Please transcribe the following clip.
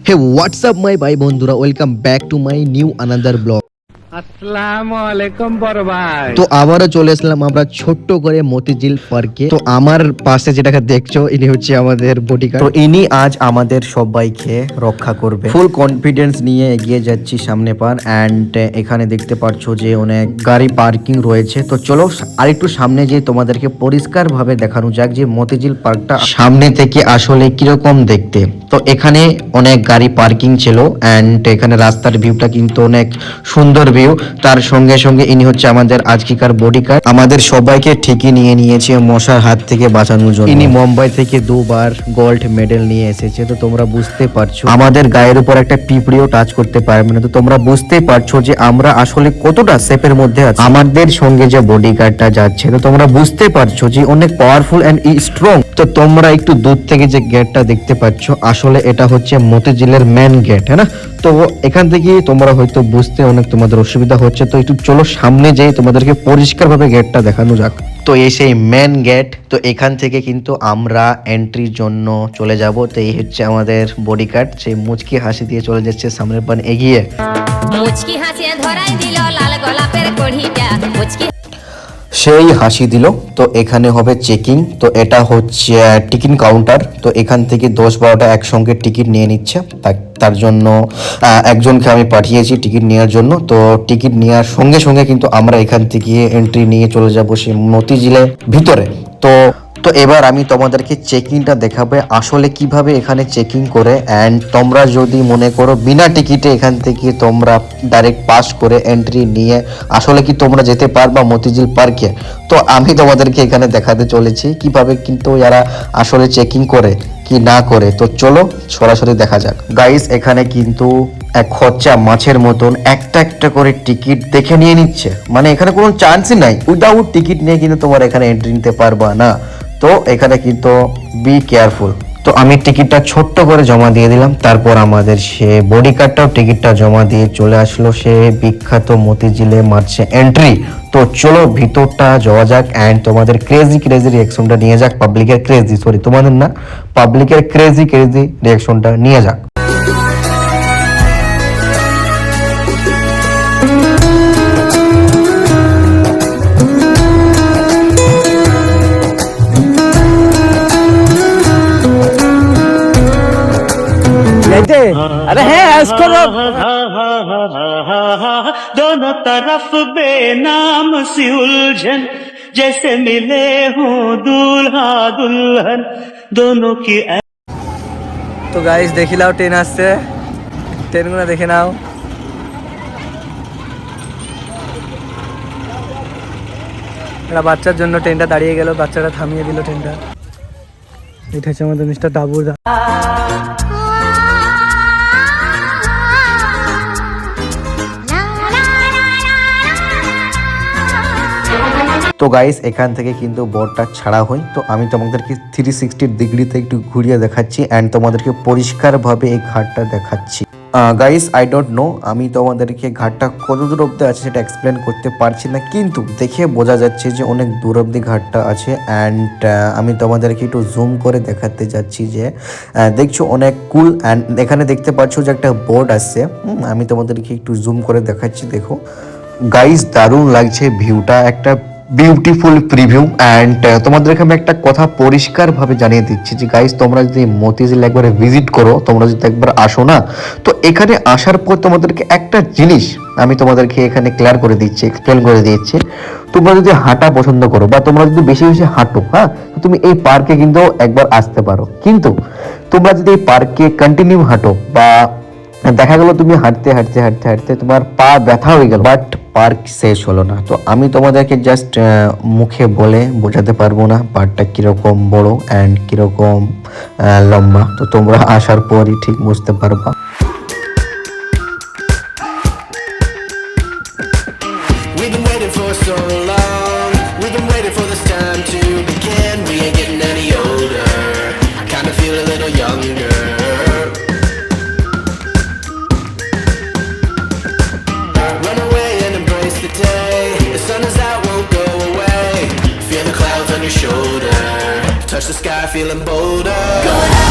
Hey, what's up my bhai বন্ধুরা, welcome back to my new another blog. আসসালামু আলাইকুম বড় ভাই। তো আবারও চলে আসলাম আমরা ছোট্ট করে মতিঝিল পার্কে। তো আমার পাশে যেটাকে দেখছো ইনি হচ্ছে আমাদের বডিগার্ড। তো ইনি আজ আমাদের সবাইকে রক্ষা করবে। ফুল কনফিডেন্স নিয়ে এগিয়ে যাচ্ছি সামনে পার। অ্যান্ড এখানে দেখতে পাচ্ছ যে অনেক গাড়ি পার্কিং রয়েছে। তো চলো আরেকটু সামনে যে তোমাদেরকে পরিষ্কার ভাবে দেখানো যাক যে মতিঝিল পার্কটা সামনে থেকে আসলে কিরকম দেখতে। তো এখানে অনেক গাড়ি পার্কিং ছিল অ্যান্ড এখানে রাস্তার ভিউটা কিন্তু অনেক সুন্দর ভিউ। তার সঙ্গে সঙ্গে ইনি হচ্ছে আমাদের আজকেকার বডিগার্ড। আমাদের সবাইকে ঠিকই নিয়ে নিয়েছে মশার হাত থেকে বাঁচানোর জন্য। ইনি মুম্বাই থেকে 2বার গোল্ড মেডেল নিয়ে এসেছে। তো তোমরা বুঝতে পারছো আমাদের গায়ের উপর একটা পিঁপড়িও টাচ করতে পারবে না। তো তোমরা বুঝতে পারছো যে আমরা আসলে কতটা সেফের মধ্যে আছি। আমাদের সঙ্গে যে বডিগার্ডটা যাচ্ছে তো তোমরা বুঝতে পারছো যে অনেক পাওয়ারফুল এন্ড স্ট্রং। তো তোমরা একটু দূর থেকে যে গেটটা দেখতে পাচ্ছ আসলে এটা হচ্ছে মতিঝিলের মেন গেট, হ্যাঁ না? তো এখান থেকে তোমরা হয়তো বুঝতে অনেক তোমাদের অসুবিধা হচ্ছে। তো একটু চলো সামনে যেয়ে তোমাদেরকে পরিষ্কারভাবে গেটটা দেখানো যাক। তো এই সেই মেন গেট। তো এখান থেকে কিন্তু আমরা এন্ট্রির জন্য চলে যাব। তো এই হচ্ছে আমাদের বডিগার্ড, সেই মুচকি হাসি দিয়ে চলে যাচ্ছে সামনের পান এগিয়ে। মুচকি হাসি ধরাই দিল লাল গোলাপের কড়িটা মুচকি সেই হাসি দিল। তো এখানে হবে চেকিং। তো এটা হচ্ছে টিকিট কাউন্টার। তো এখান থেকে 10-12টা একসঙ্গে টিকিট নিয়ে নিচ্ছে। তার জন্য একজনকে আমি পাঠিয়েছি টিকিট নেওয়ার জন্য। তো টিকিট নেওয়ার সঙ্গে সঙ্গে কিন্তু আমরা এখান থেকে এন্ট্রি নিয়ে চলে যাব সেই মতিঝিলের ভিতরে। তো তো এবার আমি তোমাদেরকে চেকিংটা দেখাবে আসলে কিভাবে এখানে চেকিং করে। অ্যান্ড তোমরা যদি মনে করো বিনা টিকিটে এখান থেকে তোমরা ডাইরেক্ট পাস করে এন্ট্রি নিয়ে আসলে কি তোমরা যেতে পারবা মতিঝিল পার্কে। তো আমি তোমাদেরকে এখানে দেখাতে চলেছি কিভাবে কিন্তু এরা আসলে চেকিং করে কি না করে। তো চলো সরাসরি দেখা যাক। গাইস এখানে কিন্তু এক খরচা মাছের মতন একটা একটা করে টিকিট দেখে নিয়ে নিচ্ছে। মানে এখানে কোনো চান্সই নাই, উইদাউট টিকিট নিয়ে কিন্তু তোমার এখানে এন্ট্রি নিতে পারবা না। তো এখানে কিন্তু বি কেয়ারফুল। তো আমি টিকিটটা ছোট্ট করে জমা দিয়ে দিলাম। তারপর আমাদের সে বডিগার্ডটাও টিকিটটা জমা দিয়ে চলে আসলো সে বিখ্যাত মতিঝিলে মারছে এন্ট্রি। তো চলো ভিতরটা যাওয়া যাক অ্যান্ড তোমাদের ক্রেজি রিয়াকশনটা নিয়ে যাক। তোমাদের না, পাবলিকের ক্রেজি রিয়াকশনটা নিয়ে যাক। अरे है इसको दोनों तरफ बेनाम सी उलझन जैसे मिले हूँ दूल्हा दुल्हन दोनों की। তো গাইস দেখি নাও ট্রেন আসছে, ট্রেনগুলো দেখে নাও। একটা বাচ্চার জন্য ট্রেনটা দাঁড়িয়ে গেল, বাচ্চাটা থামিয়ে দিল ট্রেনটা। এটা হচ্ছে আমাদের মিস্টার ডাবুর। তো গাইস এখান থেকে কিন্তু বোর্ডটা ছাড়া হয়। তো আমি তোমাদেরকে 360 ডিগ্রিতে একটু ঘুরিয়ে দেখাচ্ছি অ্যান্ড তোমাদেরকে পরিষ্কারভাবে এই ঘাটটা দেখাচ্ছি। গাইস আই ডোন্ট নো আমি তোমাদেরকে ঘাটটা কত দূর অব্দি আছে সেটা এক্সপ্লেন করতে পারছি না, কিন্তু দেখে বোঝা যাচ্ছে যে অনেক দূর অব্দি ঘাটটা আছে। অ্যান্ড আমি তোমাদেরকে একটু জুম করে দেখাতে যাচ্ছি যে দেখছো অনেক কুল। অ্যান্ড এখানে দেখতে পাচ্ছ যে একটা বোর্ড আসছে। আমি তোমাদেরকে একটু জুম করে দেখাচ্ছি, দেখো গাইস দারুণ লাগছে ভিউটা, একটা বিউটিফুল প্রিভিউ। অ্যান্ড তোমাদেরকে আমি একটা কথা পরিষ্কারভাবে জানিয়ে দিচ্ছি যে গাইস তোমরা যদি মতিঝিল একবার ভিজিট করো, তোমরা যদি একবার আসো না, তো এখানে আসার পর তোমাদেরকে একটা জিনিস আমি তোমাদেরকে এখানে ক্লিয়ার করে দিচ্ছি, এক্সপ্লেন করে দিচ্ছি। তোমরা যদি হাঁটা পছন্দ করো বা তোমরা যদি বেশি বেশি হাঁটো, হ্যাঁ, তো তুমি এই পার্কে কিন্তু একবার আসতে পারো। কিন্তু তোমরা যদি এই পার্কে কন্টিনিউ হাঁটো বা দেখা গেল তুমি হাঁটতে হাঁটতে হাঁটতে হাঁটতে তোমার পা ব্যথা হয়ে গেল, বাট পার্ক শেষ হলো না। তো আমি তোমাদেরকে জাস্ট মুখে বলে বোঝাতে পারবো না পার্কটা কিরকম বড় অ্যান্ড কিরকম লম্বা। তো তোমরা আসার পরই ঠিক বুঝতে পারবা। We've been waiting for so long. We've been waiting for this time to begin. We ain't getting any older. I kinda feel a little younger. Run away and embrace the day. The sun is out, won't go away. Feel the clouds on your shoulder. Touch the sky, feeling bolder.